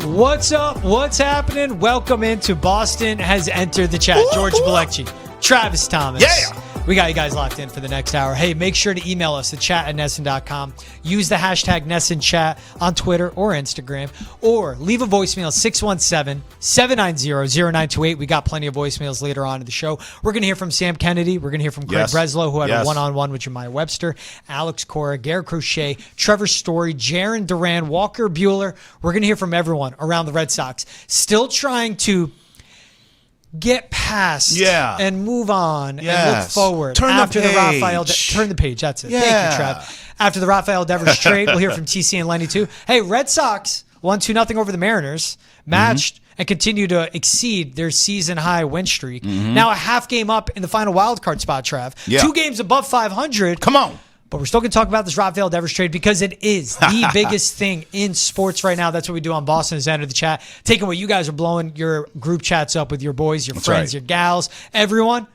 What's up? What's happening? Welcome into Boston has entered the chat. George Balekji, Travis Thomas. Yeah. We got you guys locked in for the next hour. Hey, make sure to email us at chat@nesson.com. Use the hashtag NessonChat on Twitter or Instagram. Or leave a voicemail, 617-790-0928. We got plenty of voicemails later on in the show. We're going to hear from Sam Kennedy. We're going to hear from Craig Breslow, who had a one-on-one with Jemiah Webster, Alex Cora, Garrett Crochet, Trevor Story, Jaron Duran, Walker Buehler. We're going to hear from everyone around the Red Sox. Still trying to get past and move on and look forward. Turn the page. That's it. Thank you, Trev. After the Rafael Devers trade, we'll hear from TC and Lenny too. Hey, Red Sox won 2-0 over the Mariners, matched and continue to exceed their season high win streak. Now a half game up in the final wild card spot, Trev. 2 games above 500. Come on. But we're still going to talk about this Rafael Devers trade because it is the biggest thing in sports right now. That's what we do on Boston is enter the chat. Taking what you guys are blowing your group chats up with your boys, your friends, your gals, everyone.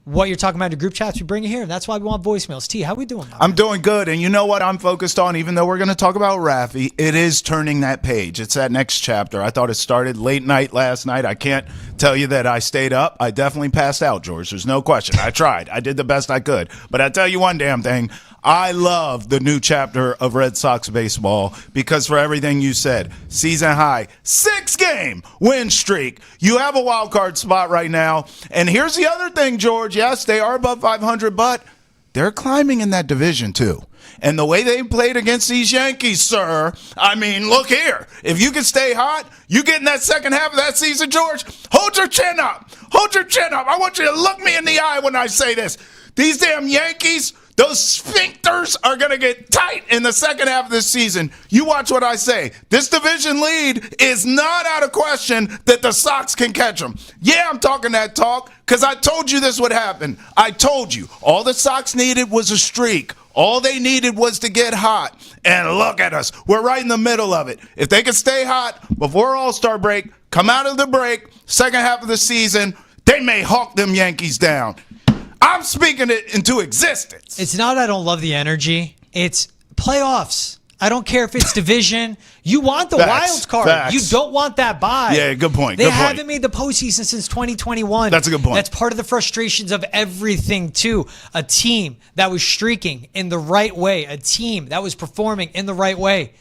What you're talking about in your group chats, we bring it here. And that's why we want voicemails. T, how we doing? I'm doing good. And you know what I'm focused on, even though we're going to talk about Rafi, it is turning that page. It's that next chapter. I thought it started late night last night. I can't tell you that I stayed up. I definitely passed out, George. There's no question. I tried. I did the best I could. But I tell you one damn thing. I love the new chapter of Red Sox baseball because for everything you said, season high, 6-game win streak. You have a wild card spot right now. And here's the other thing, George. Yes, they are above 500, but they're climbing in that division too. And the way they played against these Yankees, sir, I mean, look here. If you can stay hot, you get in that second half of that season, George, hold your chin up. Hold your chin up. I want you to look me in the eye when I say this. These damn Yankees, those sphincters are going to get tight in the second half of this season. You watch what I say. This division lead is not out of question that the Sox can catch them. Yeah, I'm talking that talk because I told you this would happen. I told you. All the Sox needed was a streak. All they needed was to get hot. And look at us. We're right in the middle of it. If they can stay hot before All-Star break, come out of the break, second half of the season, they may hawk them Yankees down. I'm speaking it into existence. It's not I don't love the energy. It's playoffs. I don't care if it's division. You want the wild card. Facts. You don't want that bye. Yeah, good point. They haven't made the postseason since 2021. That's a good point. That's part of the frustrations of everything, too. A team that was streaking in the right way. A team that was performing in the right way.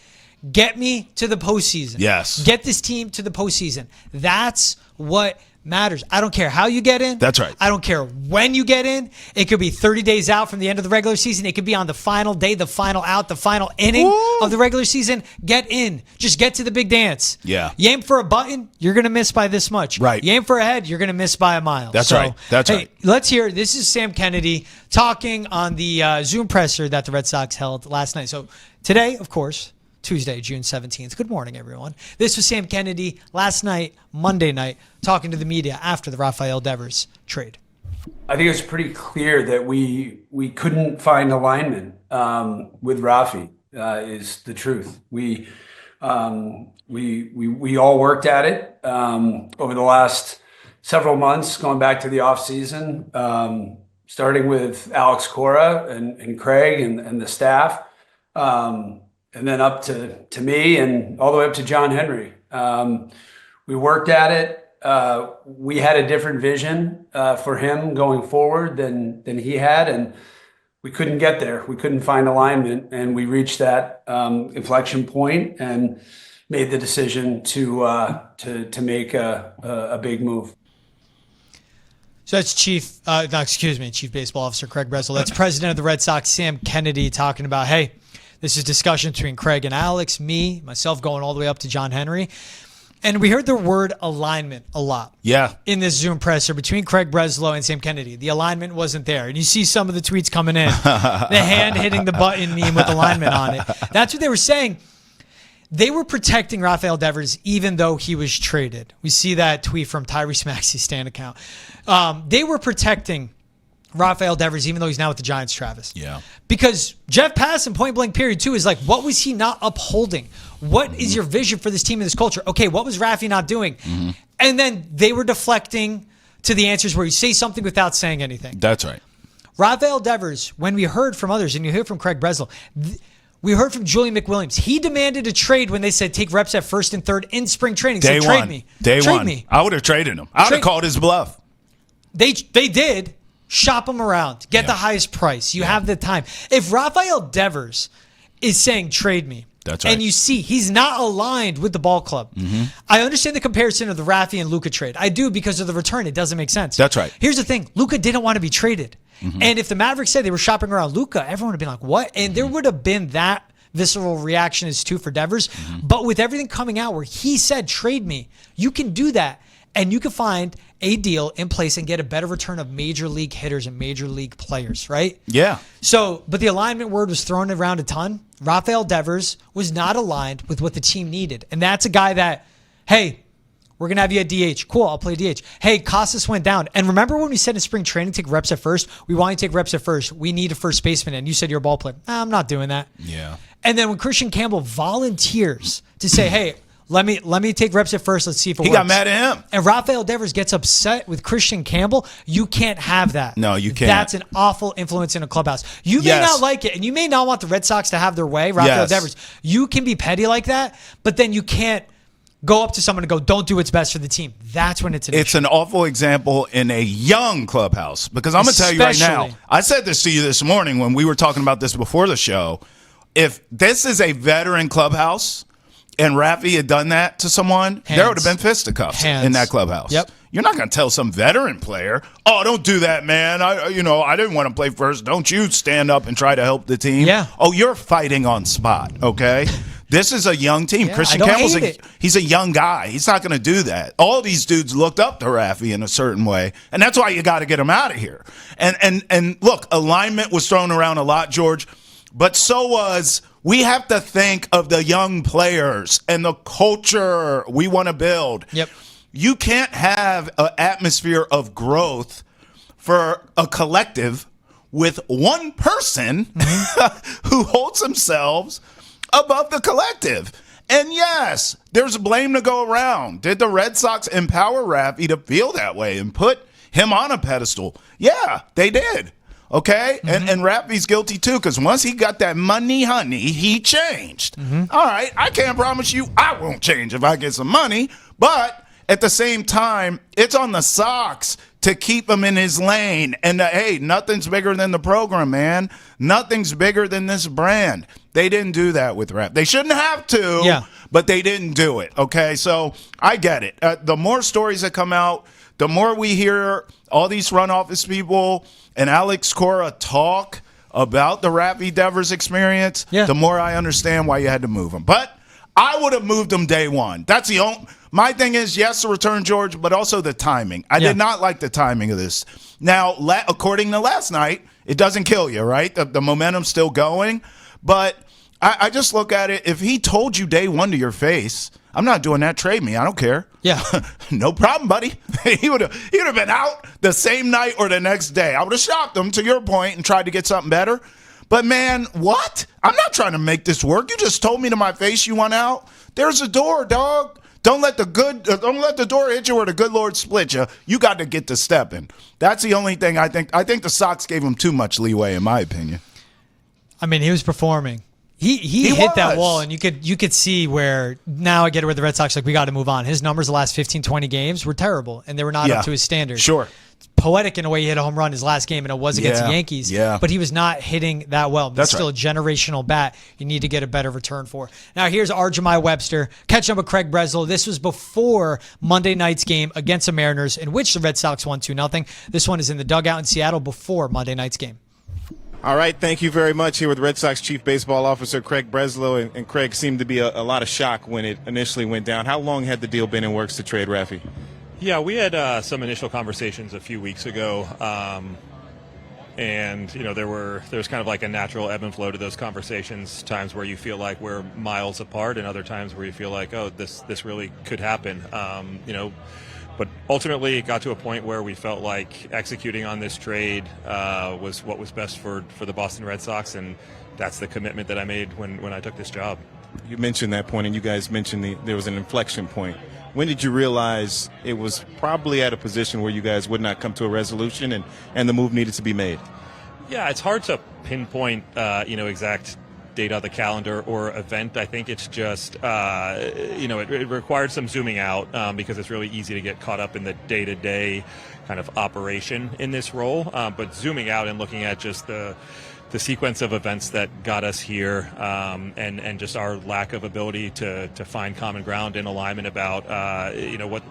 Get me to the postseason. Yes. Get this team to the postseason. That's what matters. I don't care how you get in. That's right. I don't care when you get in. It could be 30 days out from the end of the regular season. It could be on the final day, the final out, the final inning of the regular season. Get in. Just get to the big dance. Yeah. You aim for a button, you're going to miss by this much. Right. You aim for a head, you're going to miss by a mile. That's right. That's right. Let's hear. This is Sam Kennedy talking on the Zoom presser that the Red Sox held last night. So today, of course, Tuesday, June 17th. Good morning, everyone. This was Sam Kennedy last night, Monday night, talking to the media after the Rafael Devers trade. I think it's pretty clear that we couldn't find alignment with Rafi. Is the truth. We all worked at it over the last several months, going back to the off season, starting with Alex Cora and Craig and the staff. And then up to me and all the way up to John Henry. We worked at it. We had a different vision for him going forward than he had, and we couldn't get there. We couldn't find alignment, and we reached that inflection point and made the decision to make a big move. So that's Chief Baseball Officer Craig Breslow. That's President of the Red Sox, Sam Kennedy, talking about, hey, this is discussion between Craig and Alex, me, myself, going all the way up to John Henry. And we heard the word alignment a lot. Yeah. In this Zoom presser between Craig Breslow and Sam Kennedy. The alignment wasn't there. And you see some of the tweets coming in. The hand hitting the button meme with alignment on it. That's what they were saying. They were protecting Rafael Devers even though he was traded. We see that tweet from Tyrese Maxey's stand account. They were protecting Rafael Devers, even though he's now with the Giants, Travis. Yeah. Because Jeff Passan, point blank period, too, is like, what was he not upholding? What is your vision for this team and this culture? Okay, what was Rafi not doing? And then they were deflecting to the answers where you say something without saying anything. That's right. Rafael Devers, when we heard from others, and you hear from Craig Breslow, We heard from Julian McWilliams. He demanded a trade when they said take reps at first and third in spring training. Day so one. trade me. Day trade one. me. I would have traded him. I would have called his bluff. They did. Shop him around. Get the highest price. You have the time. If Rafael Devers is saying trade me, that's right. And you see he's not aligned with the ball club. I understand the comparison of the Rafi and Luka trade. I do, because of the return. It doesn't make sense. That's right. Here's the thing. Luka didn't want to be traded. And if the Mavericks said they were shopping around Luka, everyone would have been like, what? And there would have been that visceral reaction as too for Devers. But with everything coming out where he said trade me, you can do that. And you can find a deal in place and get a better return of major league hitters and major league players, right? Yeah. So, but the alignment word was thrown around a ton. Rafael Devers was not aligned with what the team needed. And that's a guy that, hey, we're going to have you at DH. Cool, I'll play DH. Hey, Costas went down. And remember when we said in spring training, take reps at first? We want you to take reps at first. We need a first baseman. And you said you're a ball player. I'm not doing that. Yeah. And then when Christian Campbell volunteers to say, hey, let me take reps at first. Let's see if it works. He got mad at him. And Rafael Devers gets upset with Christian Campbell. You can't have that. No, you can't. That's an awful influence in a clubhouse. You may not like it, and you may not want the Red Sox to have their way, Rafael Devers. You can be petty like that, but then you can't go up to someone and go, don't do what's best for the team. That's when it's an issue. An awful example in a young clubhouse, because I'm going to tell you right now, I said this to you this morning when we were talking about this before the show. If this is a veteran clubhouse and Rafi had done that to someone, there would have been fisticuffs in that clubhouse. Yep. You're not going to tell some veteran player, oh, don't do that, man. I didn't want to play first. Don't you stand up and try to help the team. Yeah. Oh, you're fighting on spot, okay? This is a young team. Yeah, Christian Campbell's he's a young guy. He's not going to do that. All these dudes looked up to Rafi in a certain way, and that's why you got to get him out of here. And look, alignment was thrown around a lot, George, but so was we have to think of the young players and the culture we want to build. Yep. You can't have an atmosphere of growth for a collective with one person who holds themselves above the collective. And yes, there's blame to go around. Did the Red Sox empower Rafi to feel that way and put him on a pedestal? Yeah, they did. Okay? And Rafi's guilty too, because once he got that money, honey, he changed. All right, I can't promise you I won't change if I get some money, but at the same time, it's on the Sox to keep him in his lane. And hey, nothing's bigger than the program, man. Nothing's bigger than this brand. They didn't do that with Rap. They shouldn't have to, but they didn't do it. Okay, so I get it. The more stories that come out, the more we hear all these front office people and Alex Cora talk about the Rafi Devers experience, the more I understand why you had to move him. But I would have moved him day one. That's the only. My thing is, yes, the return, George, but also the timing. I did not like the timing of this. Now, according to last night, it doesn't kill you, right? The momentum's still going. But I just look at it. If he told you day one to your face, I'm not doing that, trade me. I don't care. Yeah. No problem, buddy. He would have been out the same night or the next day. I would have shopped him, to your point, and tried to get something better. But, man, what? I'm not trying to make this work. You just told me to my face you want out. There's a door, dog. Don't let the door hit you or the good Lord split you. You got to get to stepping. That's the only thing I think. I think the Sox gave him too much leeway, in my opinion. I mean, he was performing. He hit that wall, and you could see where now I get it where the Red Sox, like, we got to move on. His numbers the last 15, 20 games were terrible, and they were not up to his standards. Sure. It's poetic in a way he hit a home run his last game, and it was against the Yankees. Yeah. But he was not hitting that well. That's still a generational bat you need to get a better return for. Now, here's Arjumai Webster catching up with Craig Breslow. This was before Monday night's game against the Mariners, in which the Red Sox won 2-0. This one is in the dugout in Seattle before Monday night's game. All right, thank you very much. Here with Red Sox Chief Baseball Officer Craig Breslow, and Craig seemed to be a lot of shock when it initially went down. How long had the deal been in works to trade Rafi? Yeah, we had some initial conversations a few weeks ago, and there's kind of like a natural ebb and flow to those conversations. Times where you feel like we're miles apart, and other times where you feel like, oh, this really could happen. But ultimately, it got to a point where we felt like executing on this trade was what was best for the Boston Red Sox, and that's the commitment that I made when I took this job. You mentioned that point, and you guys mentioned there was an inflection point. When did you realize it was probably at a position where you guys would not come to a resolution and the move needed to be made? Yeah, it's hard to pinpoint exact date on the calendar or event. I think it's just, it required some zooming out because it's really easy to get caught up in the day-to-day kind of operation in this role. But zooming out and looking at just the sequence of events that got us here, and just our lack of ability to find common ground in alignment about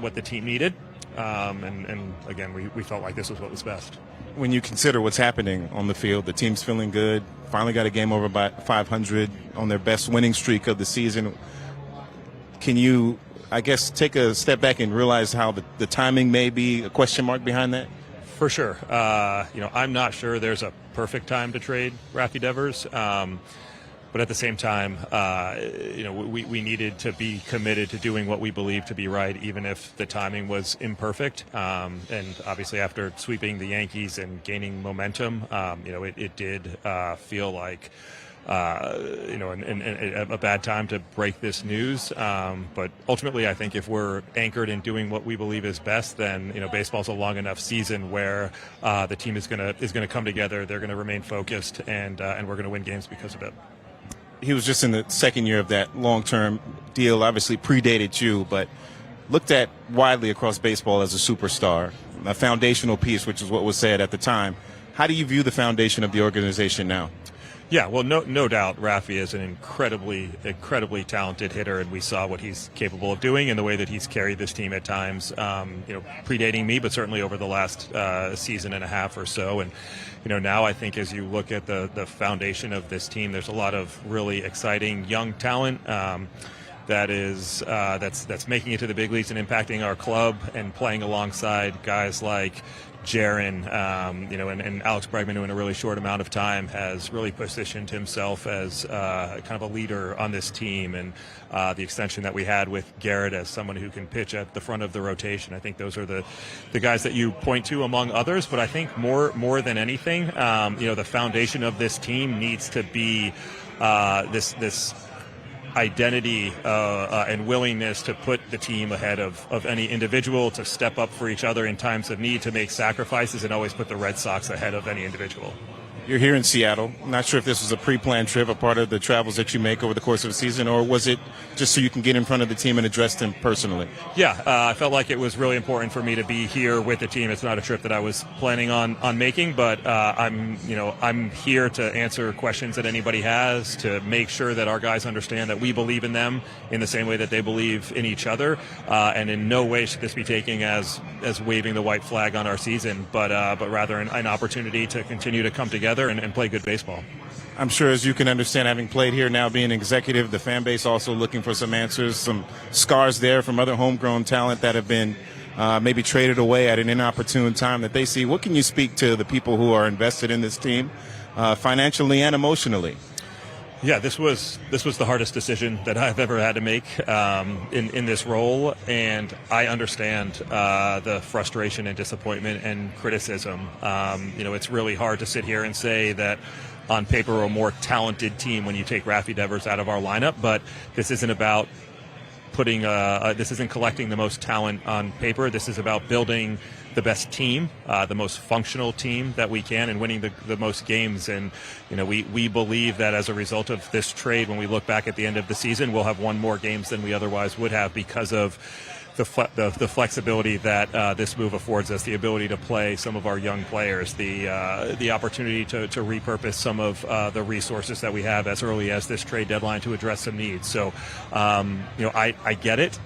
what the team needed, and again we felt like this was what was best. When you consider what's happening on the field, the team's feeling good, finally got a game over by 500 on their best winning streak of the season. Can you, I guess, take a step back and realize how the timing may be a question mark behind that? For sure. I'm not sure there's a perfect time to trade Rafael Devers. But at the same time, we needed to be committed to doing what we believe to be right, even if the timing was imperfect. And obviously after sweeping the Yankees and gaining momentum, it did feel like a bad time to break this news. But ultimately, I think if we're anchored in doing what we believe is best, then baseball's a long enough season where the team is going to come together. They're going to remain focused, and we're going to win games because of it. He was just in the second year of that long-term deal, obviously predated you, but looked at widely across baseball as a superstar, a foundational piece, which is what was said at the time. How do you view the foundation of the organization now? Yeah, well, no doubt Rafi is an incredibly talented hitter, and we saw what he's capable of doing and the way that he's carried this team at times, predating me, but certainly over the last season and a half or so. And, now I think as you look at the foundation of this team, there's a lot of really exciting young talent that's making it to the big leagues and impacting our club and playing alongside guys like Jaron, and Alex Bregman, who in a really short amount of time has really positioned himself as kind of a leader on this team, and the extension that we had with Garrett as someone who can pitch at the front of the rotation. I think those are the guys that you point to among others, but I think more than anything, the foundation of this team needs to be this identity and willingness to put the team ahead of any individual, to step up for each other in times of need, to make sacrifices, and always put the Red Sox ahead of any individual. You're here in Seattle. Not sure if this was a pre-planned trip, a part of the travels that you make over the course of the season, or was it just so you can get in front of the team and address them personally? Yeah, I felt like it was really important for me to be here with the team. It's not a trip that I was planning on making, but I'm here to answer questions that anybody has, to make sure that our guys understand that we believe in them in the same way that they believe in each other, and in no way should this be taken as waving the white flag on our season, but rather an opportunity to continue to come together and play good baseball. I'm sure, as you can understand, having played here, now being an executive, the fan base also looking for some answers, some scars there from other homegrown talent that have been maybe traded away at an inopportune time that they see. What can you speak to the people who are invested in this team financially and emotionally? Yeah, this was the hardest decision that I've ever had to make in this role, and I understand the frustration and disappointment and criticism. It's really hard to sit here and say that on paper we're a more talented team when you take Rafael Devers out of our lineup, but this isn't about this isn't collecting the most talent on paper. This is about building the best team, the most functional team that we can, and winning the most games. And we believe that as a result of this trade, when we look back at the end of the season, we'll have won more games than we otherwise would have because of the flexibility that this move affords us, the ability to play some of our young players, the opportunity to repurpose some of the resources that we have as early as this trade deadline to address some needs. So, I get it.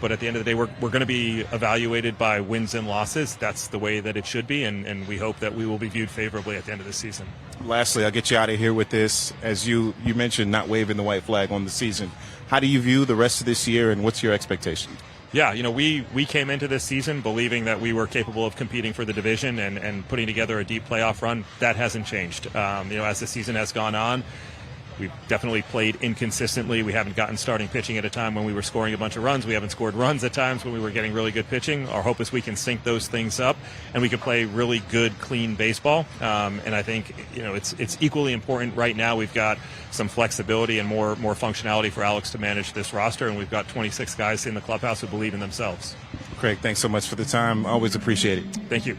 But at the end of the day, we're going to be evaluated by wins and losses. That's the way that it should be, and we hope that we will be viewed favorably at the end of the season. Lastly, I'll get you out of here with this. As you mentioned, not waving the white flag on the season. How do you view the rest of this year, and what's your expectation? Yeah, we came into this season believing that we were capable of competing for the division and putting together a deep playoff run. That hasn't changed. As the season has gone on, we've definitely played inconsistently. We haven't gotten starting pitching at a time when we were scoring a bunch of runs. We haven't scored runs at times when we were getting really good pitching. Our hope is we can sync those things up and we can play really good, clean baseball. And I think it's equally important right now. We've got some flexibility and more functionality for Alex to manage this roster, and we've got 26 guys in the clubhouse who believe in themselves. Craig, thanks so much for the time. Always appreciate it. Thank you.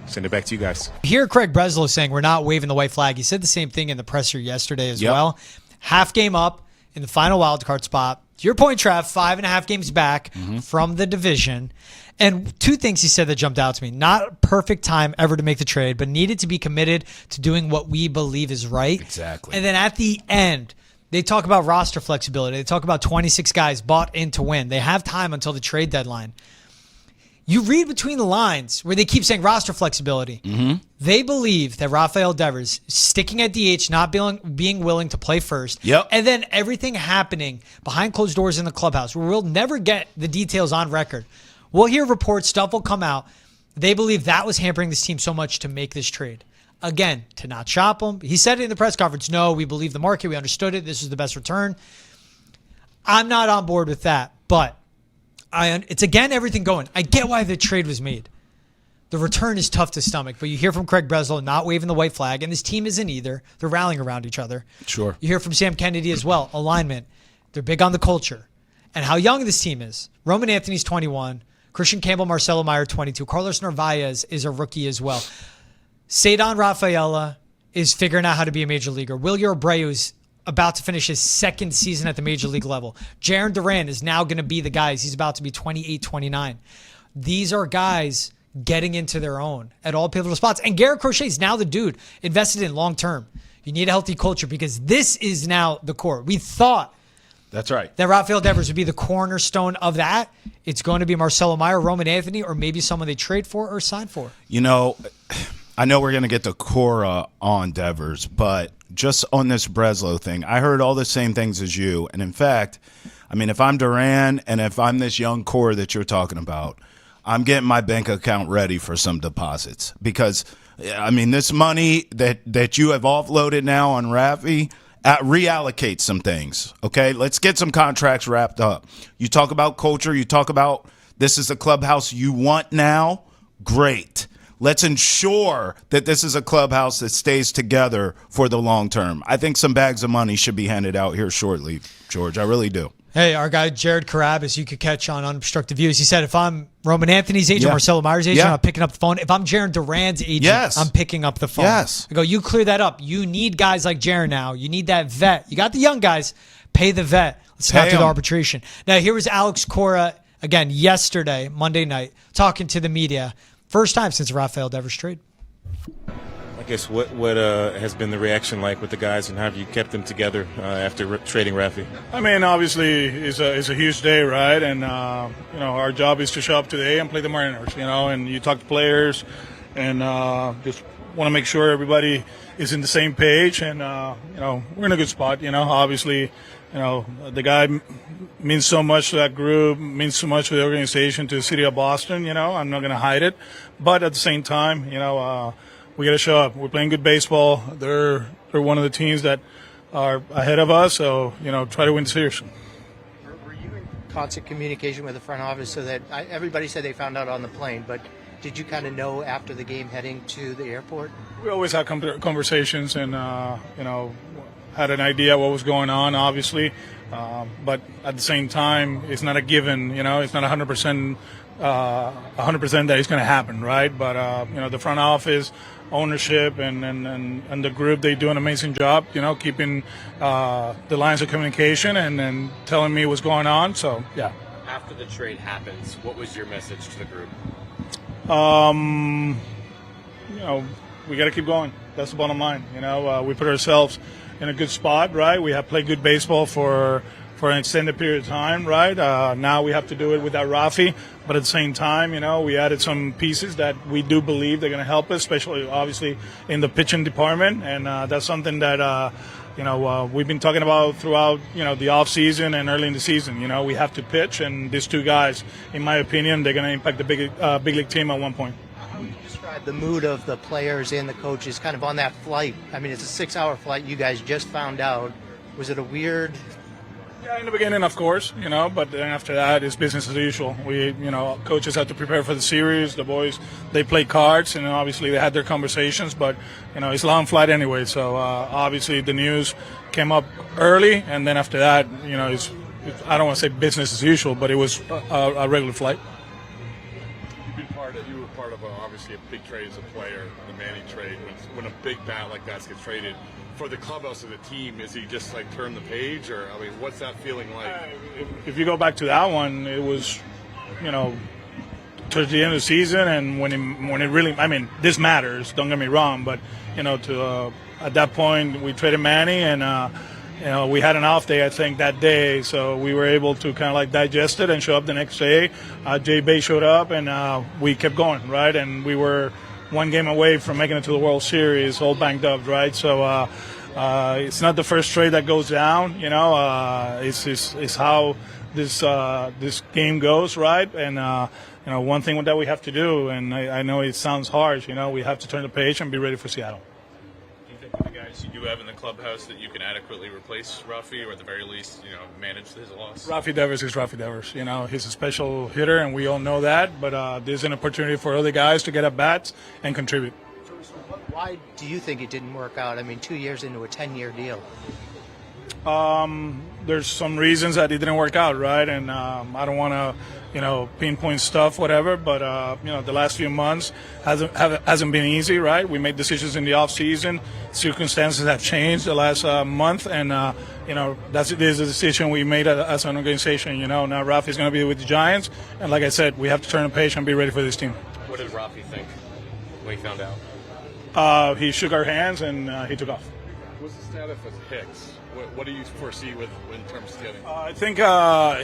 Send it back to you guys. Hear Craig Breslow saying we're not waving the white flag. He said the same thing in the presser yesterday as well. Half game up in the final wild card spot. To your point, Trav, 5.5 games back from the division. And two things he said that jumped out to me. Not perfect time ever to make the trade, but needed to be committed to doing what we believe is right. Exactly. And then at the end, they talk about roster flexibility. They talk about 26 guys bought in to win. They have time until the trade deadline. You read between the lines where they keep saying roster flexibility. They believe that Rafael Devers sticking at DH, not being willing to play first, and then everything happening behind closed doors in the clubhouse where we'll never get the details on record. We'll hear reports, stuff will come out. They believe that was hampering this team so much to make this trade. Again, to not shop him. He said it in the press conference, no, we believe the market, we understood it, this is the best return. I'm not on board with that, but it's again everything going. I get why the trade was made. The return is tough to stomach, but you hear from Craig Breslow not waving the white flag, and this team isn't either. They're rallying around each other. Sure. You hear from Sam Kennedy as well, alignment. They're big on the culture and how young this team is. Roman Anthony's 21, Christian Campbell, Marcelo Meyer 22, Carlos Narvaez is a rookie as well. Cedar Rafaela is figuring out how to be a major leaguer. Wilyer Abreu is about to finish his second season at the major league level. Jarren Duran is now going to be the guys. He's about to be 28, 29. These are guys getting into their own at all pivotal spots. And Garrett Crochet is now the dude invested in long term. You need a healthy culture because this is now the core. We thought that's right that Rafael Devers would be the cornerstone of that. It's going to be Marcelo Meyer, Roman Anthony, or maybe someone they trade for or sign for. You know, I know we're going to get to Cora on Devers, but just on this Breslow thing, I heard all the same things as you. And in fact, I mean, if I'm Duran and if I'm this young core that you're talking about, I'm getting my bank account ready for some deposits because, I mean, this money that you have offloaded now on Rafi, reallocate some things, okay? Let's get some contracts wrapped up. You talk about culture. You talk about this is the clubhouse you want now. Great. Let's ensure that this is a clubhouse that stays together for the long term. I think some bags of money should be handed out here shortly, George. I really do. Hey, our guy Jared Carabas, you could catch on Unobstructed Views. He said, if I'm Roman Anthony's agent, Marcelo Meyer's agent, I'm picking up the phone. If I'm Jarren Duran's agent, I'm picking up the phone. I go, you clear that up. You need guys like Jarren now. You need that vet. You got the young guys. Pay the vet. Let's not do the arbitration. Now, here was Alex Cora, again, yesterday, Monday night, talking to the media. First time since Rafael Devers trade. I guess what has been the reaction like with the guys, and how have you kept them together after trading Rafi? I mean, obviously, it's a huge day, right? And you know, our job is to show up today and play the Mariners. You know, and you talk to players, and just want to make sure everybody is in the same page. And you know, we're in a good spot. You know, obviously, you know, the guy means so much to that group, means so much to the organization, to the city of Boston. You know, I'm not going to hide it, but at the same time, you know. We got to show up. We're playing good baseball. They're one of the teams that are ahead of us, so, you know, try to win the series. Were you in constant communication with the front office so that everybody said they found out on the plane, but did you kind of know after the game heading to the airport? We always had conversations and, you know, had an idea what was going on, obviously. But at the same time, it's not a given, you know, it's not 100% that it's going to happen, right? But, you know, the front office, ownership and the group, they do an amazing job, you know, keeping the lines of communication and telling me what's going on. So, yeah. After the trade happens, what was your message to the group? You know, we got to keep going. That's the bottom line. You know, we put ourselves in a good spot, right? We have played good baseball for an extended period of time, right? Now we have to do it without Rafi, but at the same time, you know, we added some pieces that we do believe they're going to help us, especially obviously in the pitching department, and that's something that you know, we've been talking about throughout, you know, the off season and early in the season. You know, we have to pitch, and these two guys, in my opinion, they're going to impact the big league team at one point. How would you describe the mood of the players and the coaches kind of on that flight? I mean, it's a 6-hour flight. You guys just found out. Was it a weird? Yeah, in the beginning, of course, you know, but then after that, it's business as usual. We, you know, coaches have to prepare for the series. The boys, they play cards, and obviously they had their conversations, but, you know, it's a long flight anyway. So obviously the news came up early, and then after that, you know, I don't want to say business as usual, but it was a regular flight. You were part of obviously a big trade as a player, the Manny trade. When a big bat like that gets traded, for the clubhouse of the team, is he just like turn the page, or I mean, what's that feeling like? If you go back to that one, it was, towards the end of the season, and when it really, I mean, this matters. Don't get me wrong, but at that point we traded Manny, and we had an off day, I think, that day, so we were able to kind of like digest it and show up the next day. Jay Bay showed up, and we kept going, right? And we were one game away from making it to the World Series, all banked up, right? So it's not the first trade that goes down, it's how this game goes, right? And one thing that we have to do, and I know it sounds harsh, we have to turn the page and be ready for Seattle. Do you think with the guys you do have in the clubhouse that you can adequately replace Rafi, or at the very least, manage his loss? Rafi Devers is Rafi Devers. He's a special hitter, and we all know that. But there's an opportunity for other guys to get at bats and contribute. Why do you think it didn't work out? I mean, 2 years into a 10-year deal. There's some reasons that it didn't work out, right? And I don't want to, pinpoint stuff, whatever. But the last few months hasn't been easy, right? We made decisions in the off season. Circumstances have changed the last month, and this is a decision we made as an organization. Now Rafi's going to be with the Giants, and like I said, we have to turn the page and be ready for this team. What did Rafi think when he found out? He shook our hands and he took off. What's the status of Hicks? What do you foresee in terms of getting? I think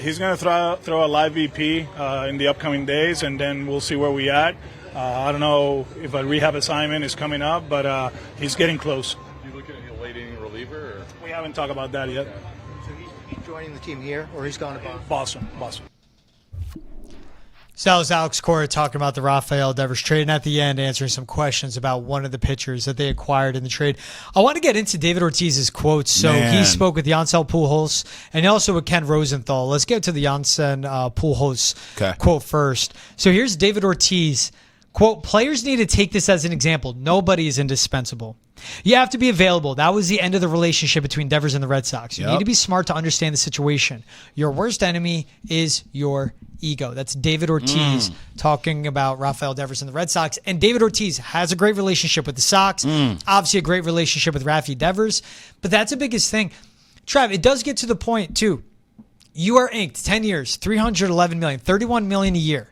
he's going to throw a live VP in the upcoming days, and then we'll see where we at. I don't know if a rehab assignment is coming up, but he's getting close. You looking at a late inning reliever? Or? We haven't talked about that yet. So he's joining the team here, or he's gone to Boston. So that was Alex Cora talking about the Rafael Devers trade, and at the end answering some questions about one of the pitchers that they acquired in the trade. I want to get into David Ortiz's quotes. So he spoke with Yansel Pujols and also with Ken Rosenthal. Let's get to the Yansel Pujols quote first. So here's David Ortiz. Quote, players need to take this as an example. Nobody is indispensable. You have to be available. That was the end of the relationship between Devers and the Red Sox. You need to be smart to understand the situation. Your worst enemy is your ego. That's David Ortiz talking about Rafael Devers and the Red Sox. And David Ortiz has a great relationship with the Sox. Obviously a great relationship with Rafi Devers. But that's the biggest thing. Trav, it does get to the point, too. You are inked 10 years, $311 million, $31 million a year.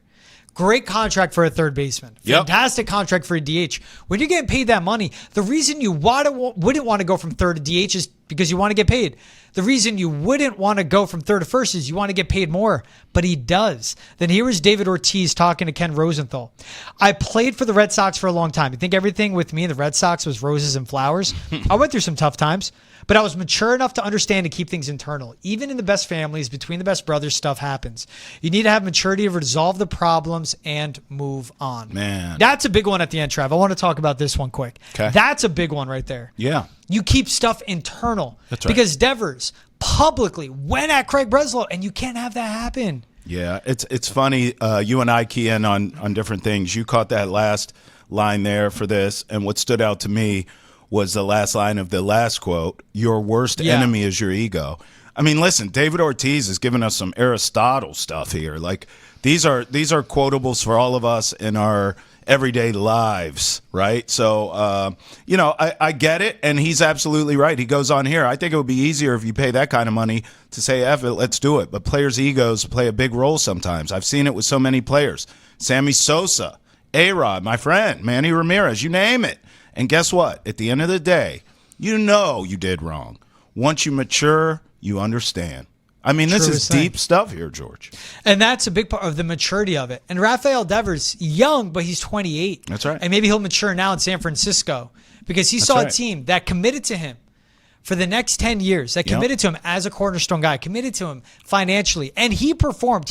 Great contract for a third baseman. Fantastic contract for a DH. When you're getting paid that money, the reason you wouldn't want to go from third to DH is because you want to get paid. The reason you wouldn't want to go from third to first is you want to get paid more, but he does. Then here is David Ortiz talking to Ken Rosenthal. I played for the Red Sox for a long time. I think everything with me and the Red Sox was roses and flowers. I went through some tough times, but I was mature enough to understand to keep things internal. Even in the best families, between the best brothers, stuff happens. You need to have maturity to resolve the problems and move on. Man. That's a big one at the end, Trav. I want to talk about this one quick. Okay. That's a big one right there. Yeah. You keep stuff internal. That's right. Because Devers publicly went at Craig Breslow, and you can't have that happen. Yeah, it's funny. You and I key in on different things. You caught that last line there for this, and what stood out to me was the last line of the last quote, your worst enemy is your ego. I mean, listen, David Ortiz is giving us some Aristotle stuff here. Like, these are quotables for all of us in our everyday lives, right? So, I get it, and he's absolutely right. He goes on here, I think it would be easier if you pay that kind of money to say, F it, let's do it. But players' egos play a big role sometimes. I've seen it with so many players. Sammy Sosa, A-Rod, my friend, Manny Ramirez, you name it. And guess what? At the end of the day, you know you did wrong. Once you mature, you understand. I mean, this is deep stuff here, George. And that's a big part of the maturity of it. And Rafael Devers, young, but he's 28. That's right. And maybe he'll mature now in San Francisco because he saw a team that committed to him for the next 10 years, that committed to him as a cornerstone guy, committed to him financially, and he performed.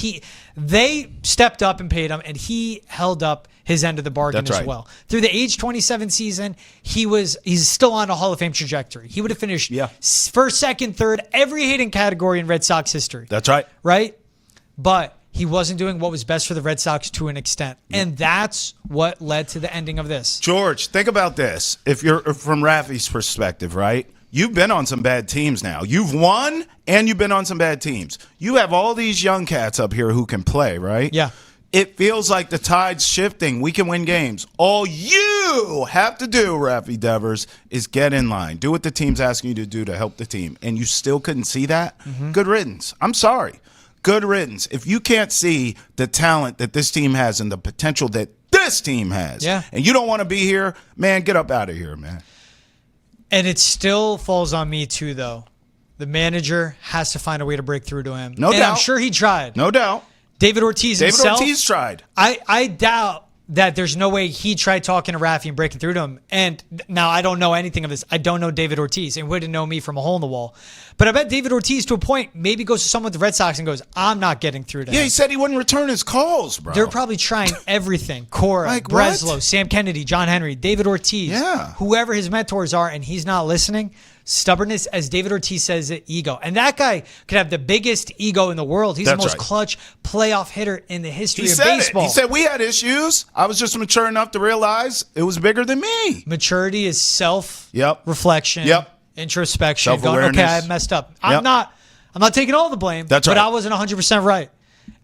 They stepped up and paid him, and he held up his end of the bargain as well. Through the age 27 season, he's still on a Hall of Fame trajectory. He would have finished first, second, third, every hitting category in Red Sox history. That's right. Right? But he wasn't doing what was best for the Red Sox to an extent. And that's what led to the ending of this. George, think about this. If you're from Rafi's perspective, right? You've been on some bad teams now. You've won, and you've been on some bad teams. You have all these young cats up here who can play, right? Yeah. It feels like the tide's shifting. We can win games. All you have to do, Rafael Devers, is get in line. Do what the team's asking you to do to help the team. And you still couldn't see that? Good riddance. I'm sorry. Good riddance. If you can't see the talent that this team has and the potential that this team has, and you don't want to be here, man, get up out of here, man. And it still falls on me, too, though. The manager has to find a way to break through to him. No doubt. I'm sure he tried. No doubt. David Ortiz tried. I doubt that there's no way he tried talking to Rafi and breaking through to him. And now I don't know anything of this. I don't know David Ortiz, and wouldn't know me from a hole in the wall. But I bet David Ortiz, to a point, maybe goes to someone with the Red Sox and goes, I'm not getting through to him. Yeah, he said he wouldn't return his calls, bro. They're probably trying everything. Cora, Like Breslow, what? Sam Kennedy, John Henry, David Ortiz, whoever his mentors are, and he's not listening. Stubbornness, as David Ortiz says, ego. And that guy could have the biggest ego in the world. He's the most clutch playoff hitter in the history of baseball. He said we had issues. I was just mature enough to realize it was bigger than me. Maturity is self-reflection, introspection. Self-awareness. Going, okay, I messed up. I'm not taking all the blame, but I wasn't 100% right.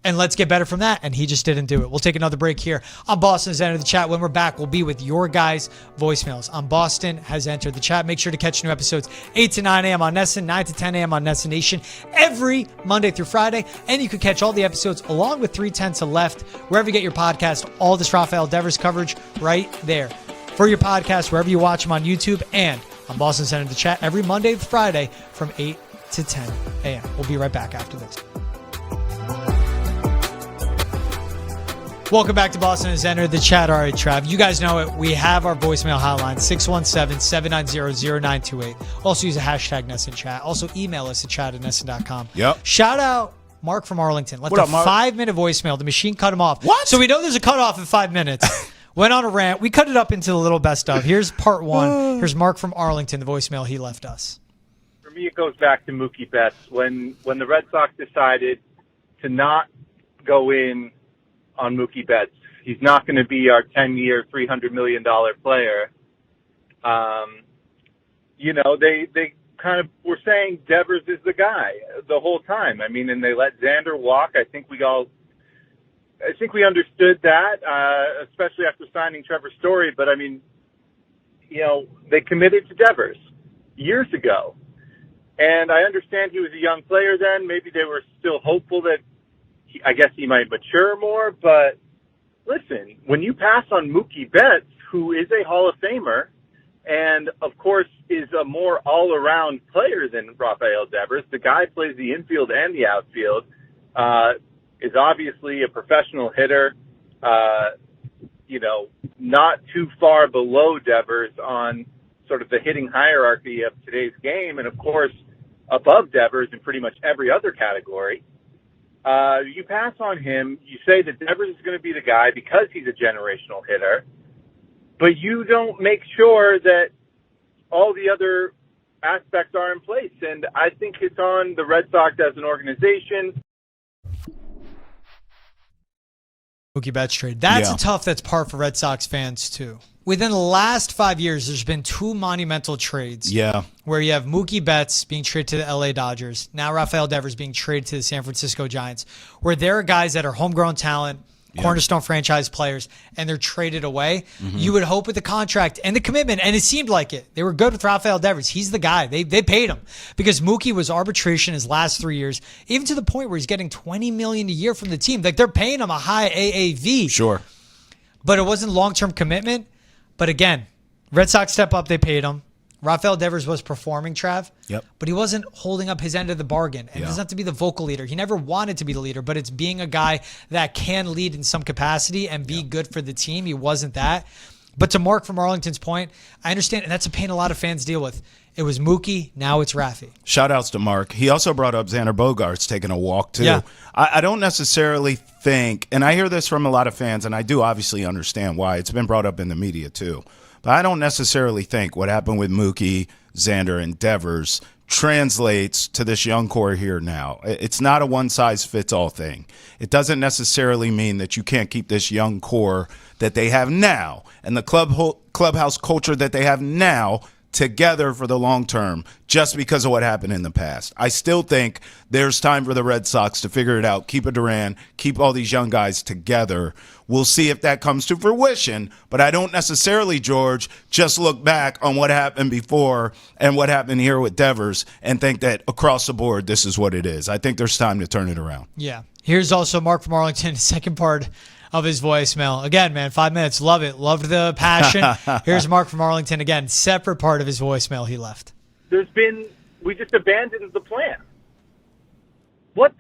And let's get better from that. And he just didn't do it. We'll take another break here on Boston Has Entered the Chat. When we're back, we'll be with your guys' voicemails on Boston Has Entered the Chat. Make sure to catch new episodes 8 to 9 a.m. on Nesson, 9 to 10 a.m. on Nesson Nation every Monday through Friday. And you can catch all the episodes along with 310 to Left, wherever you get your podcast. All this Rafael Devers coverage right there for your podcast, wherever you watch them on YouTube and on Boston Has Entered the Chat every Monday to Friday from 8 to 10 a.m. We'll be right back after this. Welcome back to Boston Has Entered the Chat. All right, Trav, you guys know it. We have our voicemail hotline, 617-790-0928. Also use the hashtag NessonChat. Also email us at chat@nesson.com. Yep. Shout out Mark from Arlington. Left a 5-minute voicemail. The machine cut him off. What? So we know there's a cutoff in 5 minutes. Went on a rant. We cut it up into the little best of. Here's part one. Here's Mark from Arlington, the voicemail he left us. For me, it goes back to Mookie Betts. When the Red Sox decided to not go in on Mookie Betts, he's not going to be our 10-year, $300 million player. They kind of were saying Devers is the guy the whole time. I mean, and they let Xander walk. I think we understood that, especially after signing Trevor Story. But I mean, they committed to Devers years ago. And I understand he was a young player then. Maybe they were still hopeful that I guess he might mature more, but listen, when you pass on Mookie Betts, who is a Hall of Famer, and of course is a more all-around player than Rafael Devers, the guy plays the infield and the outfield, is obviously a professional hitter, not too far below Devers on sort of the hitting hierarchy of today's game, and of course above Devers in pretty much every other category. You pass on him, you say that Devers is going to be the guy because he's a generational hitter, but you don't make sure that all the other aspects are in place. And I think it's on the Red Sox as an organization. Mookie Betts trade. That's that's par for Red Sox fans too. Within the last 5 years, there's been 2 monumental trades. Yeah. Where you have Mookie Betts being traded to the LA Dodgers. Now Rafael Devers being traded to the San Francisco Giants. Where there are guys that are homegrown talent, cornerstone franchise players, and they're traded away. Mm-hmm. You would hope with the contract and the commitment, and it seemed like it. They were good with Rafael Devers. He's the guy. They paid him. Because Mookie was arbitration his last 3 years, even to the point where he's getting $20 million a year from the team. Like they're paying him a high AAV. Sure. But it wasn't long-term commitment. But again, Red Sox step up, they paid him. Rafael Devers was performing, Trav. Yep. But he wasn't holding up his end of the bargain. And it doesn't have to be the vocal leader. He never wanted to be the leader, but it's being a guy that can lead in some capacity and be good for the team. He wasn't that. But to Mark from Arlington's point, I understand, and that's a pain a lot of fans deal with. It was Mookie, now it's Rafi. Shout outs to Mark. He also brought up Xander Bogaerts taking a walk, too. Yeah. I don't necessarily think, and I hear this from a lot of fans, and I do obviously understand why. It's been brought up in the media, too. But I don't necessarily think what happened with Mookie, Xander, and Devers translates to this young core here now. It's not a one-size-fits-all thing. It doesn't necessarily mean that you can't keep this young core that they have now and the clubhouse culture that they have now together for the long term just because of what happened in the past. I still think there's time for the Red Sox to figure it out, keep a Duran, keep all these young guys together. We'll see if that comes to fruition, but I don't necessarily, George, just look back on what happened before and what happened here with Devers and think that across the board this is what it is. I think there's time to turn it around. Yeah. Here's also Mark from Arlington, second part of his voicemail. Again, man, 5 minutes. Love it. Loved the passion. Here's Mark from Arlington again, separate part of his voicemail he left. We just abandoned the plan. What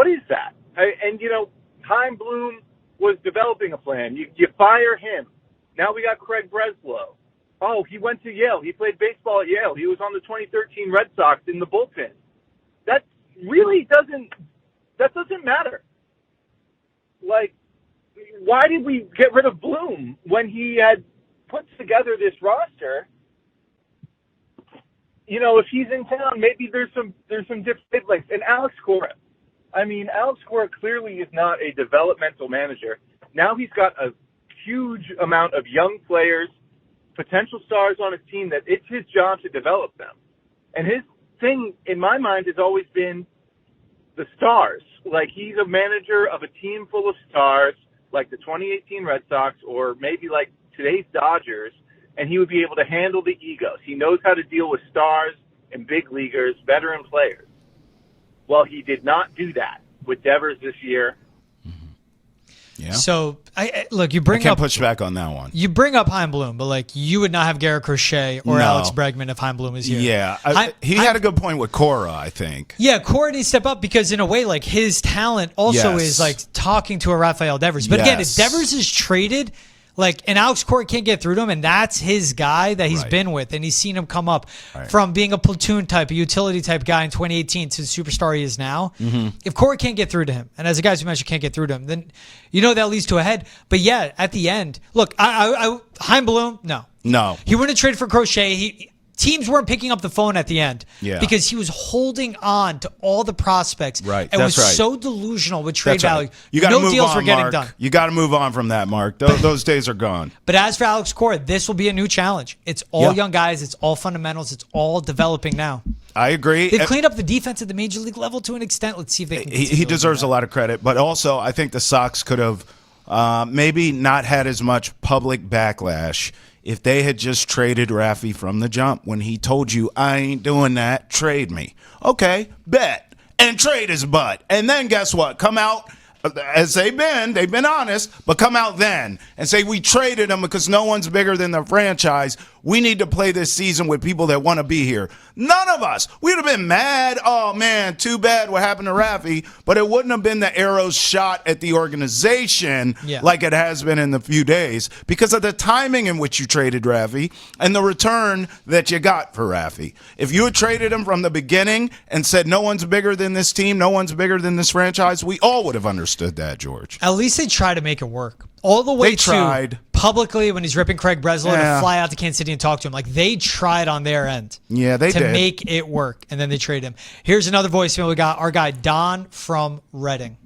is that? Chaim Bloom was developing a plan. You fire him. Now we got Craig Breslow. Oh, he went to Yale. He played baseball at Yale. He was on the 2013 Red Sox in the bullpen. That really doesn't matter. Like, why did we get rid of Bloom when he had put together this roster? If he's in town, maybe there's some different links. And Alex Cora. Alex Cora clearly is not a developmental manager. Now he's got a huge amount of young players, potential stars on his team that it's his job to develop them. And his thing, in my mind, has always been the stars. Like, he's a manager of a team full of stars, like the 2018 Red Sox or maybe like today's Dodgers, and he would be able to handle the egos. He knows how to deal with stars and big leaguers, veteran players. Well, he did not do that with Devers this year. Yeah. So, look, you bring I can't up push back on that one. You bring up Chaim Bloom, but like you would not have Garrett Crochet or No. Alex Bregman if Chaim Bloom is here. Yeah, he had a good point with Cora, I think. Yeah, Cora needs to step up because in a way, like his talent also Yes. is like talking to a Rafael Devers. But again, if Yes. Devers is traded, and Alex Cora can't get through to him, and that's his guy that he's Right. been with, and he's seen him come up Right. from being a platoon type, a utility type guy in 2018 to the superstar he is now. Mm-hmm. If Cora can't get through to him, and as the guys who mentioned can't get through to him, then that leads to a head. But yeah, at the end, look, Chaim Bloom, no. He wouldn't have traded for Crochet. Teams weren't picking up the phone at the end because he was holding on to all the prospects. Right, and that's was right. so delusional with trade That's right. value. You got to No move deals on, were getting Mark. done. You got to move on from that, Mark. Those days are gone. But as for Alex Cora, this will be a new challenge. It's all Yeah. young guys. It's all fundamentals. It's all developing now. I agree. They've cleaned up the defense at the major league level to an extent. Let's see if they can. He deserves a lot of credit, but also I think the Sox could have maybe not had as much public backlash if they had just traded Rafi from the jump when he told you, I ain't doing that, trade me. Okay, bet. And trade his butt. And then guess what? Come out, as they've been honest, but come out then and say we traded him because no one's bigger than the franchise. We need to play this season with people that want to be here. None of us. We would have been mad. Oh, man, too bad what happened to Rafi. But it wouldn't have been the arrows shot at the organization like it has been in the few days because of the timing in which you traded Rafi and the return that you got for Rafi. If you had traded him from the beginning and said no one's bigger than this team, no one's bigger than this franchise, we all would have understood that, George. At least they try to make it work. All the way They tried. Publicly when he's ripping Craig Breslow to fly out to Kansas City and talk to him. Like they tried on their end. Yeah, they to did. make it work, and then they trade him. Here's another voicemail. We got our guy Don from Reading.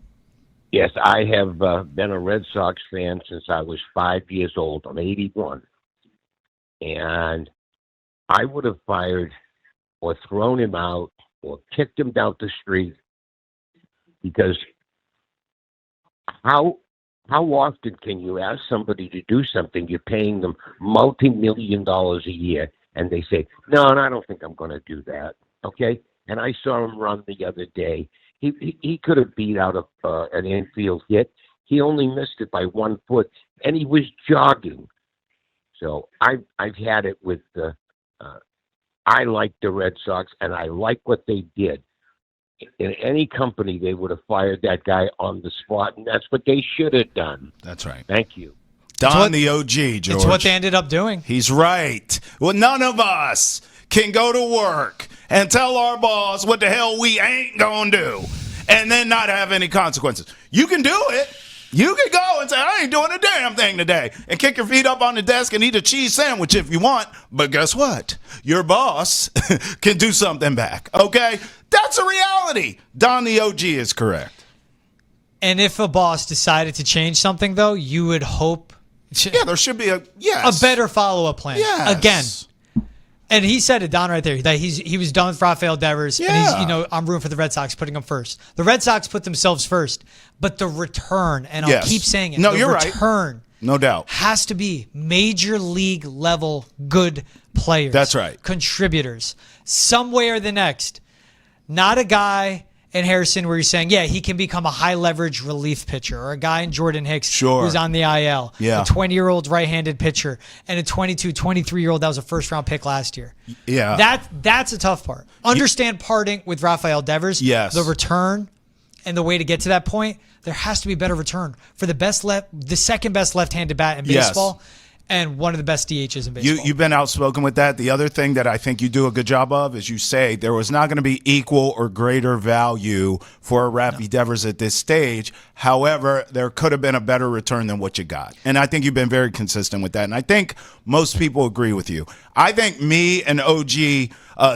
Yes, I have been a Red Sox fan since I was 5 years old. I'm 81. And I would have fired or thrown him out or kicked him down the street because how often can you ask somebody to do something? You're paying them multi-million dollars a year, and they say, no, I don't think I'm going to do that. Okay? And I saw him run the other day. He could have beat out an infield hit. He only missed it by 1 foot, and he was jogging. So I've had it with I like the Red Sox, and I like what they did. In any company, they would have fired that guy on the spot, and that's what they should have done. That's right. Thank you. Don the OG, George. It's what they ended up doing. He's right. Well, none of us can go to work and tell our boss what the hell we ain't going to do and then not have any consequences. You can do it. You can go and say, I ain't doing a damn thing today, and kick your feet up on the desk and eat a cheese sandwich if you want. But guess what? Your boss can do something back, okay? That's a reality. Don the OG is correct. And if a boss decided to change something, though, you would hope there should be a better follow-up plan. Yes. Again, And he said it, Don, right there, that he was done with Rafael Devers. Yeah. And he's, I'm rooting for the Red Sox, putting him first. The Red Sox put themselves first, but the return, and I'll keep saying it, no, the you're return no doubt has to be major league level good players. That's right. Contributors. Some way or the next. Not a guy in Harrison where you're saying, yeah, he can become a high leverage relief pitcher, or a guy in Jordan Hicks who's on the IL, a 20-year-old right-handed pitcher, and a 23-year-old that was a first-round pick last year. Yeah. That's a tough part. Understand parting with Rafael Devers. Yes. The return and the way to get to that point, there has to be better return for the second best left-handed bat in baseball. Yes. And one of the best DHs in baseball. You've been outspoken with that. The other thing that I think you do a good job of is you say there was not going to be equal or greater value for Rafi Devers at this stage. However, there could have been a better return than what you got. And I think you've been very consistent with that. And I think most people agree with you. I think me and OG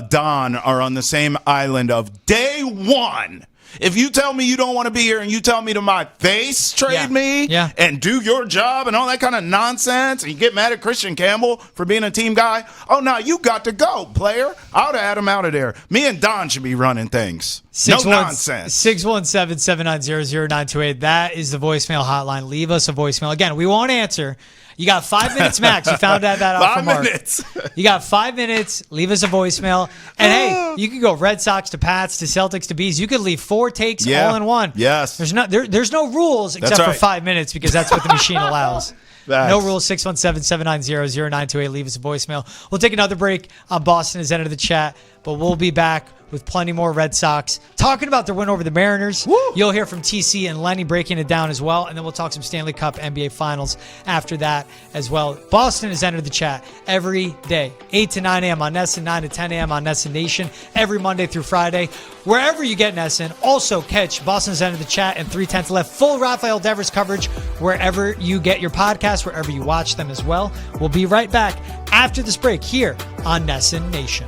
Don are on the same island of day one. If you tell me you don't want to be here and you tell me to my face, trade me and do your job and all that kind of nonsense, and you get mad at Christian Campbell for being a team guy, oh, no, you got to go, player. I would have had him out of there. Me and Don should be running things. No nonsense. 617-790-0928. That is the voicemail hotline. Leave us a voicemail. Again, we won't answer. You got 5 minutes max. You found that out from Mark. 5 minutes. You got 5 minutes. Leave us a voicemail. And, hey, you can go Red Sox to Pats to Celtics to Bees. You could leave 4 takes all in one. Yes. There's no rules except for 5 minutes because that's what the machine allows. No rules. 617-790-0928. Leave us a voicemail. We'll take another break on Boston has entered the chat, but we'll be back with plenty more Red Sox talking about their win over the Mariners. Woo! You'll hear from TC and Lenny breaking it down as well, and then we'll talk some Stanley Cup NBA Finals after that as well. Boston has entered the chat every day, 8 to 9 a.m. on NESN, 9 to 10 a.m. on NESN Nation, every Monday through Friday. Wherever you get NESN, also catch Boston has entered the chat and 3/10 left. Full Rafael Devers coverage wherever you get your podcasts, wherever you watch them as well. We'll be right back after this break here on NESN Nation.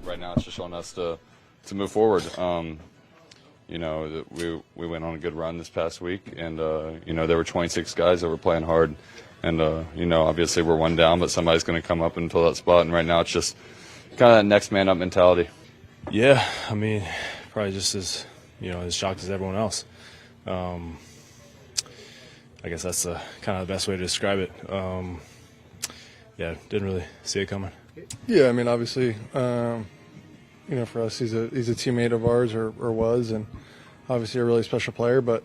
Right now it's just on us to move forward. We went on a good run this past week, and there were 26 guys that were playing hard, and obviously we're one down, but somebody's going to come up and fill that spot, and right now it's just kind of that next man up mentality. Yeah, I mean, probably just as shocked as everyone else. I guess that's kind of the best way to describe it. Didn't really see it coming. Yeah, I mean, obviously, for us, he's a teammate of ours or was, and obviously a really special player. But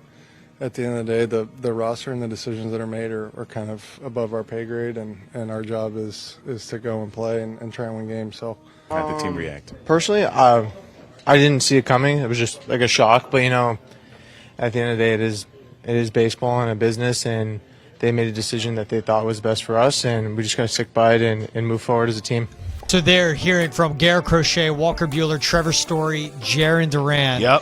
at the end of the day, the roster and the decisions that are made are kind of above our pay grade, and our job is to go and play and try and win games. So, how did the team react? Personally, I didn't see it coming. It was just like a shock. But at the end of the day, it is baseball and a business, and they made a decision that they thought was best for us, and we just got to stick by it and move forward as a team. So they're hearing from Garrett Crochet, Walker Buehler, Trevor Story, Jarren Duran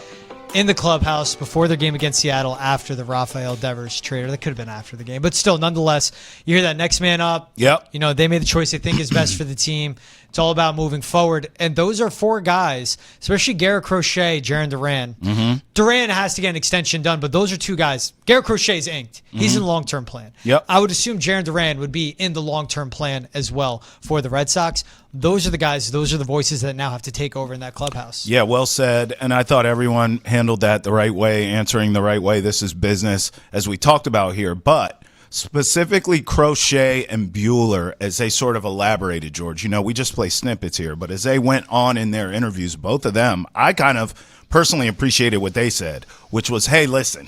in the clubhouse before their game against Seattle after the Rafael Devers trade. Or that could have been after the game. But still, nonetheless, you hear that next man up. Yep. They made the choice they think is best for the team. It's all about moving forward. And those are 4 guys, especially Garrett Crochet, Jarren Duran. Mm-hmm. Duran has to get an extension done, but those are 2 guys. Garrett Crochet's inked. He's in the long-term plan. Yep. I would assume Jarren Duran would be in the long-term plan as well for the Red Sox. Those are the guys, those are the voices that now have to take over in that clubhouse. Yeah, well said. And I thought everyone handled that the right way, answering the right way. This is business, as we talked about here. But specifically Crochet and Buehler, as they sort of elaborated, George, we just play snippets here, but as they went on in their interviews, both of them, I kind of personally appreciated what they said, which was, hey, listen,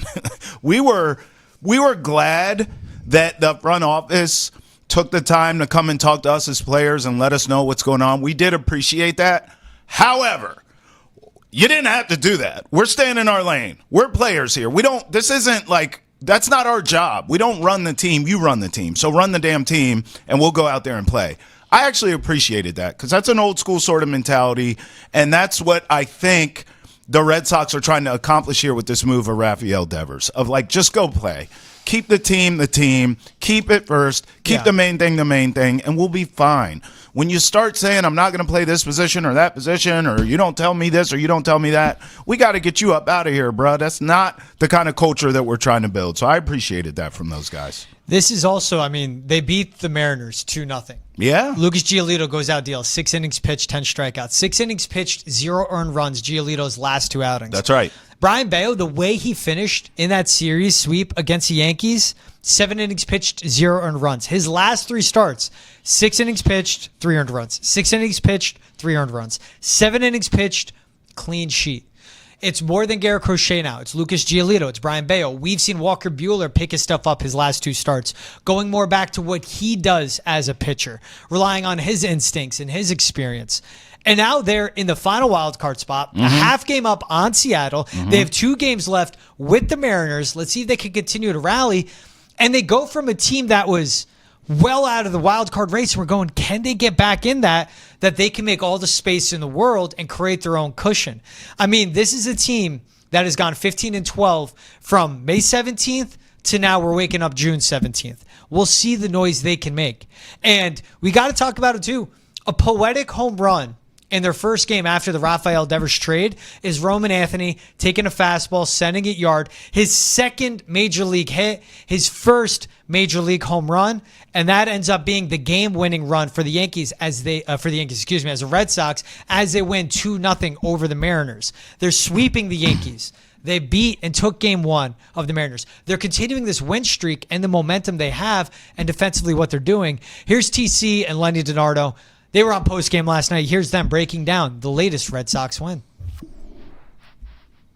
we were glad that the front office took the time to come and talk to us as players and let us know what's going on. We did appreciate that. However, you didn't have to do that. We're staying in our lane. We're players here. This isn't like, that's not our job. We don't run the team. You run the team. So run the damn team, and we'll go out there and play. I actually appreciated that because that's an old school sort of mentality, and that's what I think the Red Sox are trying to accomplish here with this move of Rafael Devers, of like, just go play. Keep the team. Keep it first. Keep the main thing, and we'll be fine. When you start saying, I'm not going to play this position or that position, or you don't tell me this or you don't tell me that, we got to get you up out of here, bro. That's not the kind of culture that we're trying to build. So I appreciated that from those guys. This is also, I mean, they beat the Mariners 2-0. Yeah. Lucas Giolito goes out deal. 6 innings pitched, 10 strikeouts. 6 innings pitched, 0 earned runs, Giolito's last 2 outings. That's right. Brian Bayo, the way he finished in that series sweep against the Yankees, 7 innings pitched, 0 earned runs. His last 3 starts, 6 innings pitched, 3 earned runs. 6 innings pitched, 3 earned runs. 7 innings pitched, clean sheet. It's more than Garrett Crochet now. It's Lucas Giolito. It's Brian Bayo. We've seen Walker Buehler pick his stuff up his last 2 starts, going more back to what he does as a pitcher, relying on his instincts and his experience. And now they're in the final wild card spot, a half game up on Seattle. They have 2 games left with the Mariners. Let's see if they can continue to rally. And they go from a team that was well out of the wild card race. We're going, can they get back in that they can make all the space in the world and create their own cushion? I mean, this is a team that has gone 15-12 from May 17th to now we're waking up June 17th. We'll see the noise they can make. And we got to talk about it too. A poetic home run in their first game after the Rafael Devers trade is Roman Anthony taking a fastball, sending it yard. His second major league hit, his first major league home run, and that ends up being the game-winning run for the Yankees as the Red Sox as they win 2-0 over the Mariners. They're sweeping the Yankees. They beat and took game 1 of the Mariners. They're continuing this win streak and the momentum they have and defensively what they're doing. Here's TC and Lenny DiNardo. They were on postgame last night. Here's them breaking down the latest Red Sox win.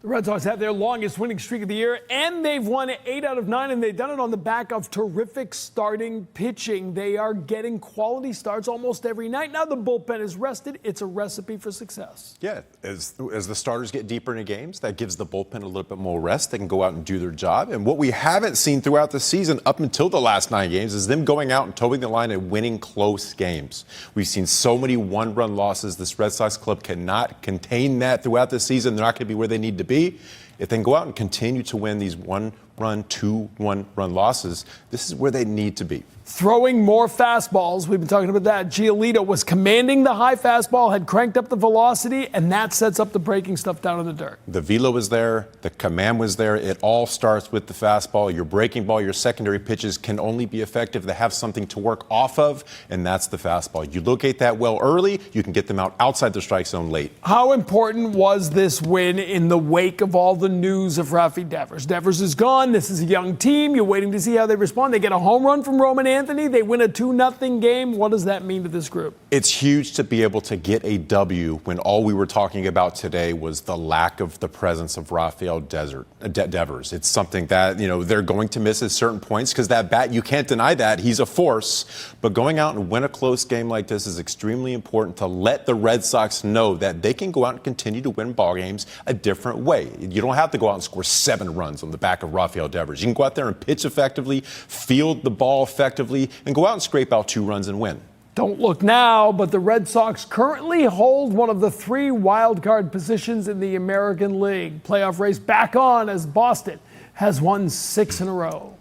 The Red Sox have their longest winning streak of the year, and they've won 8 out of 9, and they've done it on the back of terrific starting pitching. They are getting quality starts almost every night. Now the bullpen is rested. It's a recipe for success. Yeah, as the starters get deeper into games, that gives the bullpen a little bit more rest. They can go out and do their job. And what we haven't seen throughout the season up until the last 9 games is them going out and toeing the line and winning close games. We've seen so many one-run losses. This Red Sox club cannot contain that throughout the season. They're not going to be where they need to be. If they can go out and continue to win these 1-run, 2-1-run losses, this is where they need to be. Throwing more fastballs. We've been talking about that. Giolito was commanding the high fastball, had cranked up the velocity, and that sets up the breaking stuff down in the dirt. The velo was there. The command was there. It all starts with the fastball. Your breaking ball, your secondary pitches can only be effective if they have something to work off of, and that's the fastball. You locate that well early, you can get them out outside the strike zone late. How important was this win in the wake of all the news of Rafael Devers? Devers is gone. This is a young team. You're waiting to see how they respond. They get a home run from Roman Anthony. They win a 2-0 game. What does that mean to this group? It's huge to be able to get a W when all we were talking about today was the lack of the presence of Rafael Devers. It's something that, they're going to miss at certain points because that bat, you can't deny that. He's a force. But going out and win a close game like this is extremely important to let the Red Sox know that they can go out and continue to win ball games a different way. You don't have to go out and score 7 runs on the back of Rafael Devers. You can go out there and pitch effectively, field the ball effectively, and go out and scrape out 2 runs and win. Don't look now, but the Red Sox currently hold one of the 3 wild card positions in the American League. Playoff race back on as Boston has won 6 in a row.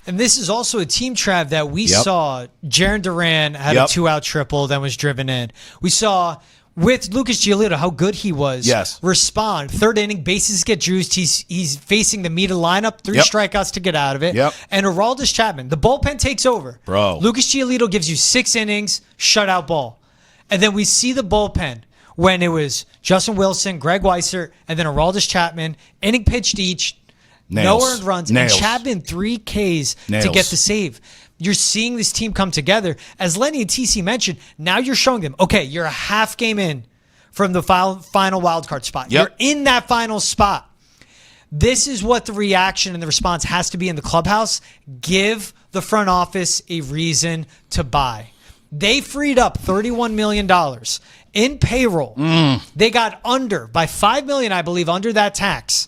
And this is also a team, Trav, that we saw. Jarren Duran had a 2-out triple, then was driven in. We saw with Lucas Giolito how good he was. Yes. Respond. 3rd inning, bases get juiced. He's facing the meat of the lineup. 3 strikeouts to get out of it. And Aroldis Chapman, the bullpen takes over. Bro. Lucas Giolito gives you 6 innings, shutout ball. And then we see the bullpen when it was Justin Wilson, Greg Weissert, and then Aroldis Chapman, inning pitched each. Nails. No earned runs. Nails. And Chapman 3 Ks to get the save. You're seeing this team come together. As Lenny and TC mentioned, now you're showing them, okay, you're a half game in from the final wildcard spot. You're in that final spot. This is what the reaction and the response has to be in the clubhouse. Give the front office a reason to buy. They freed up $31 million in payroll. They got under by $5 million, I believe, under that tax.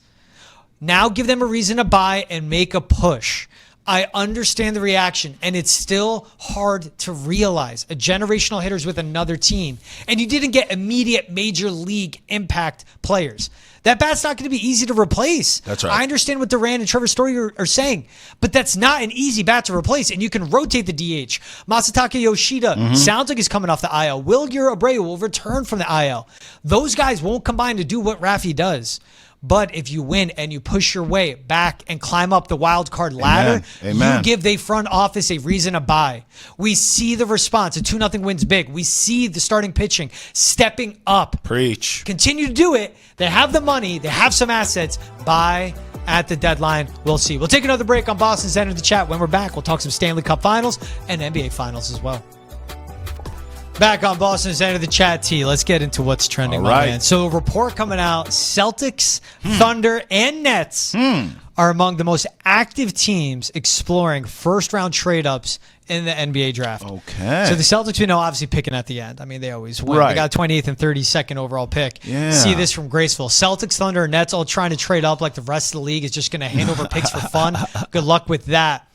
Now give them a reason to buy and make a push. I understand the reaction, and it's still hard to realize a generational hitters with another team, and you didn't get immediate major league impact players. That bat's not going to be easy to replace. That's right. I understand what Duran and Trevor Story are saying, but that's not an easy bat to replace, and you can rotate the DH. Masataka Yoshida sounds like he's coming off the IL. Wilger Abreu will return from the IL. Those guys won't combine to do what Rafi does. But if you win and you push your way back and climb up the wild card ladder, Amen. you give the front office a reason to buy. We see the response. A 2-0 wins big. We see the starting pitching stepping up. Preach. Continue to do it. They have the money. They have some assets. Buy at the deadline. We'll see. We'll take another break on Boston's End of the Chat. When we're back, we'll talk some Stanley Cup Finals and NBA Finals as well. Back on Boston's End of the Chat, T. Let's get into what's trending, my man. So a report coming out, Celtics, Thunder, and Nets are among the most active teams exploring first-round trade-ups in the NBA draft. Okay. So the Celtics, we know, obviously picking at the end. I mean, they always win. Right. They got 28th and 32nd overall pick. Yeah. See this from Graceful. Celtics, Thunder, and Nets all trying to trade up like the rest of the league is just going to hand over picks for fun. Good luck with that.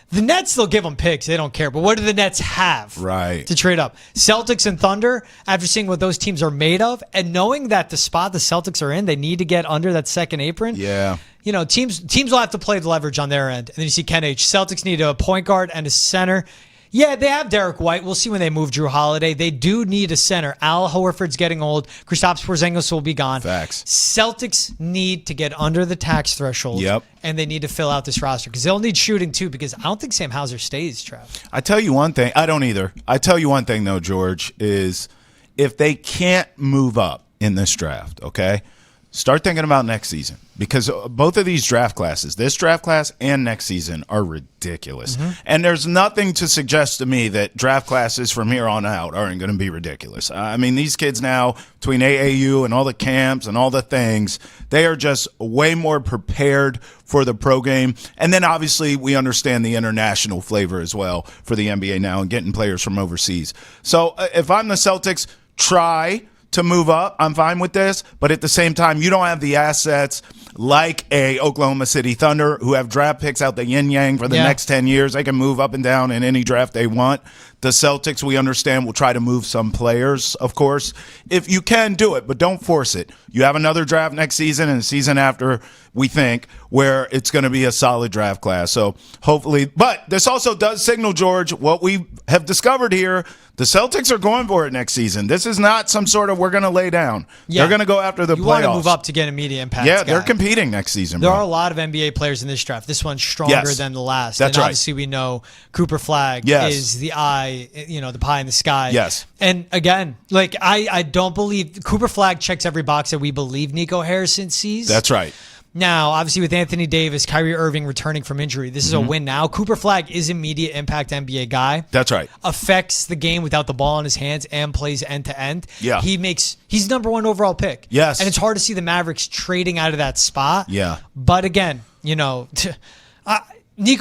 The Nets, they'll give them picks. They don't care. But what do the Nets have to trade up? Celtics and Thunder, after seeing what those teams are made of and knowing that the spot the Celtics are in, they need to get under that second apron. Yeah. You know, teams will have to play the leverage on their end. And then you see Ken H. Celtics need a point guard and a center. Yeah, they have Derek White. We'll see when they move Drew Holiday. They do need a center. Al Horford's getting old. Kristaps Porzingis will be gone. Facts. Celtics need to get under the tax threshold. Yep. And they need to fill out this roster because they'll need shooting too because I don't think Sam Hauser stays, Trav. I tell you one thing. I don't either. I tell you one thing, though, George, is if they can't move up in this draft, okay, start thinking about next season because both of these draft classes, this draft class and next season, are ridiculous. And there's nothing to suggest to me that draft classes from here on out aren't going to be ridiculous. I mean, these kids now, between AAU and all the camps and all the things, they are just way more prepared for the pro game. And then, obviously, we understand the international flavor as well for the NBA now and getting players from overseas. So if I'm the Celtics, try to move up. I'm fine with this, but at the same time, you don't have the assets like a Oklahoma City Thunder who have draft picks out the yin-yang for the next 10 years. They can move up and down in any draft they want. The Celtics, we understand, will try to move some players, of course. If you can, do it, but don't force it. You have another draft next season and a season after, we think, where it's going to be a solid draft class. So hopefully, but this also does signal, George, what we have discovered here. The Celtics are going for it next season. This is not some sort of we're going to lay down. Yeah. They're going to go after the playoffs. You want to move up to get immediate impact. Yeah, they're competing next season. There bro. are a lot of NBA players in this draft. This one's stronger than the last. That's and right. obviously we know Cooper Flagg is the eye, the pie in the sky. Yes. And again, like I don't believe Cooper Flagg checks every box that we believe Nico Harrison sees. That's right. Now, obviously, with Anthony Davis, Kyrie Irving returning from injury, this is a win now. Cooper Flagg is immediate impact NBA guy. That's right. Affects the game without the ball in his hands and plays end to end. Yeah. He's number one overall pick. Yes. And it's hard to see the Mavericks trading out of that spot. Yeah. But again, Nico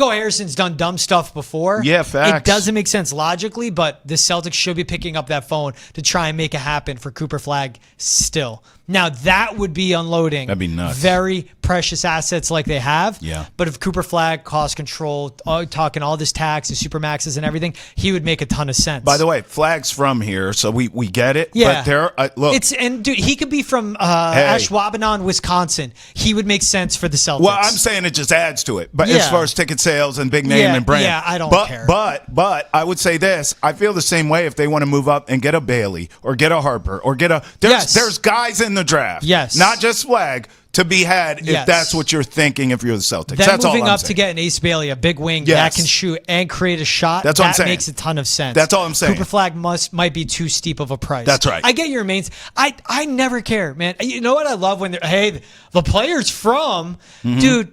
Harrison's done dumb stuff before. Yeah, facts. It doesn't make sense logically, but the Celtics should be picking up that phone to try and make it happen for Cooper Flagg still. Now, that would be unloading. That'd be nuts. Very precious assets like they have. Yeah. But if Cooper Flagg, cost control, talking all this tax and supermaxes and everything, he would make a ton of sense. By the way, Flagg's from here, so we get it. Yeah. But look. Dude, he could be from Ashwaubenon, Wisconsin. He would make sense for the Celtics. Well, I'm saying it just adds to it. But as far as ticket sales and big name and brand. Yeah, I don't care. But I would say this. I feel the same way if they want to move up and get a Bailey or get a Harper or get a there's guys in the draft. Yes. Not just Flagg to be had if that's what you're thinking if you're the Celtics. Then That's all moving I'm up saying. to get an Ace Bailey, a big wing that can shoot and create a shot. That's what I'm that saying. makes a ton of sense. That's all I'm saying. Cooper Flagg might be too steep of a price. That's right. I get your mains. I never care, man. You know what I love when the player's from, dude.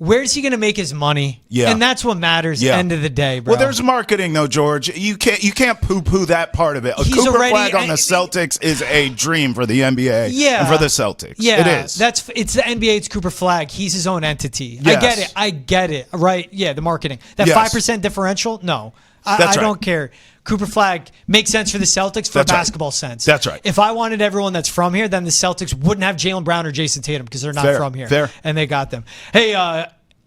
Where's he going to make his money? Yeah. And that's what matters end of the day, bro. Well, there's marketing, though, George. You can't poo-poo that part of it. He's Cooper already- Flagg on the Celtics is a dream for the NBA and for the Celtics. Yeah, it is. It's the NBA. It's Cooper Flagg. He's his own entity. Yes. I get it. Right? Yeah, the marketing. That 5% differential. No, I don't care. Cooper Flagg makes sense for the Celtics for basketball sense. That's right. If I wanted everyone that's from here, then the Celtics wouldn't have Jaylen Brown or Jason Tatum because they're not from here. Fair. And they got them. Hey,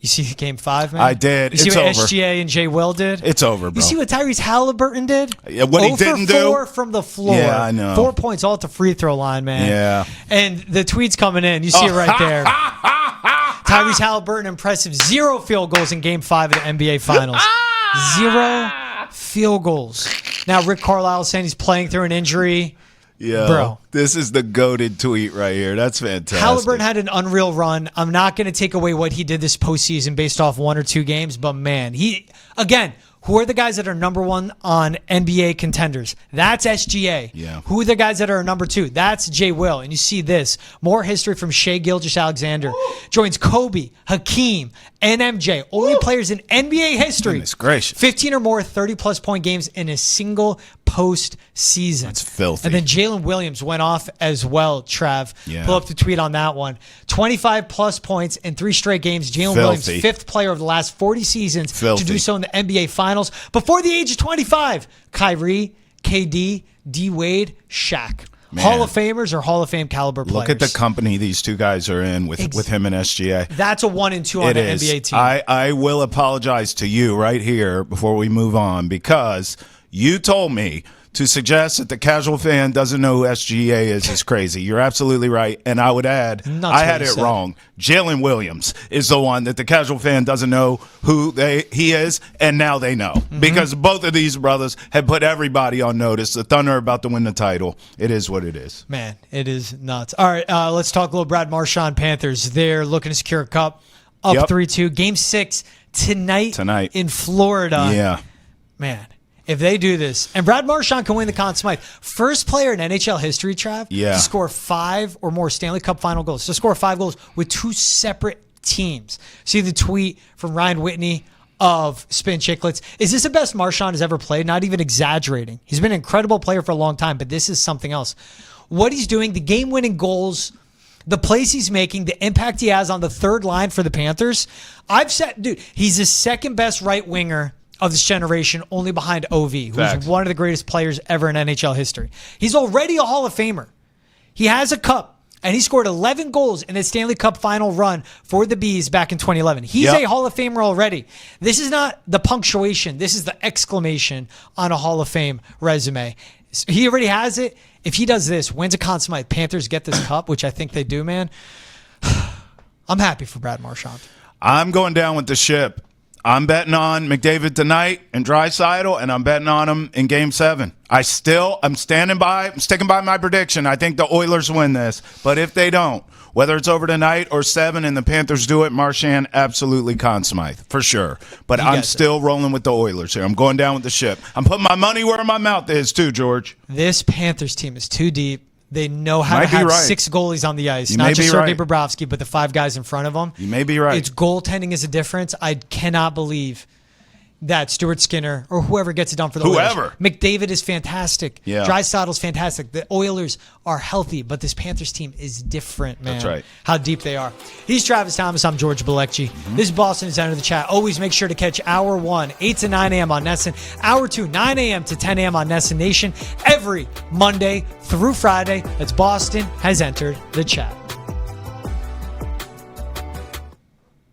You see Game 5, man? I did. You see It's what over. SGA and Jay Will did? It's over, bro. You see what Tyrese Halliburton did? Yeah, what he didn't do? 4 from the floor. Yeah, I know. 4 points all at the free throw line, man. Yeah. And the tweet's coming in. You see it right there. Tyrese Halliburton, impressive. 0 field goals in Game 5 of the NBA Finals. 0 field goals. Now, Rick Carlisle saying he's playing through an injury. Yeah, Bro. This is the goated tweet right here. That's fantastic. Halliburton had an unreal run. I'm not going to take away what he did this postseason based off 1 or 2 games, but man, who are the guys that are number 1 on NBA contenders? That's SGA. Yeah. Who are the guys that are number 2? That's Jay Will. And you see this. More history from Shai Gilgeous-Alexander. Joins Kobe, Hakeem, and MJ. Only players in NBA history. Goodness gracious. 15 or more 30-plus point games in a single postseason. That's filthy. And then Jalen Williams went off as well, Trav. Yeah. Pull up the tweet on that one. 25-plus points in 3 straight games. Jalen Williams, 5th player of the last 40 seasons to do so in the NBA Finals. Before the age of 25, Kyrie, KD, D-Wade, Shaq. Man. Hall of Famers or Hall of Fame caliber players. Look at the company these two guys are in with him and SGA. That's a 1 and 2 on the NBA team. I will apologize to you right here before we move on because you told me to suggest that the casual fan doesn't know who SGA is crazy. You're absolutely right. And I would add, I had it wrong. Jalen Williams is the one that the casual fan doesn't know who he is, and now they know. Because both of these brothers have put everybody on notice. The Thunder are about to win the title. It is what it is. Man, it is nuts. All right, let's talk a little Brad Marchand Panthers. They're looking to secure a cup, up 3-2. Game 6 tonight in Florida. Yeah. Man. If they do this, and Brad Marchand can win the Conn Smythe, first player in NHL history, Trav, to score 5 or more Stanley Cup final goals, to score 5 goals with 2 separate teams. See the tweet from Ryan Whitney of Spin Chicklets. Is this the best Marchand has ever played? Not even exaggerating. He's been an incredible player for a long time, but this is something else. What he's doing, the game-winning goals, the plays he's making, the impact he has on the third line for the Panthers. I've said, dude, he's the second best right winger of this generation, only behind OV, who's one of the greatest players ever in NHL history. He's already a Hall of Famer. He has a cup, and he scored 11 goals in a Stanley Cup final run for the Bees back in 2011. He's a Hall of Famer already. This is not the punctuation. This is the exclamation on a Hall of Fame resume. He already has it. If he does this, wins a Conn Smythe, Panthers get this cup, which I think they do, man. I'm happy for Brad Marchand. I'm going down with the ship. I'm betting on McDavid tonight and Draisaitl, and I'm betting on him in Game 7. I'm sticking by my prediction. I think the Oilers win this. But if they don't, whether it's over tonight or 7 and the Panthers do it, Marchand absolutely Conn Smythe, for sure. But I'm still rolling with the Oilers here. I'm going down with the ship. I'm putting my money where my mouth is too, George. This Panthers team is too deep. They know how to have 6 goalies on the ice. Not just Sergei Bobrovsky, but the 5 guys in front of them. You may be right. It's goaltending is a difference. I cannot believe that Stuart Skinner or whoever gets it done for the Oilers. McDavid is fantastic. Yeah. Draisaitl's fantastic. The Oilers are healthy, but this Panthers team is different, man. That's right. How deep they are. He's Travis Thomas. I'm George Balekji. This is Boston is under the chat. Always make sure to catch Hour 1, 8 to 9 a.m. on Nesson. Hour 2, 9 a.m. to 10 a.m. on Nesson Nation. Every Monday through Friday, that's Boston has entered the chat.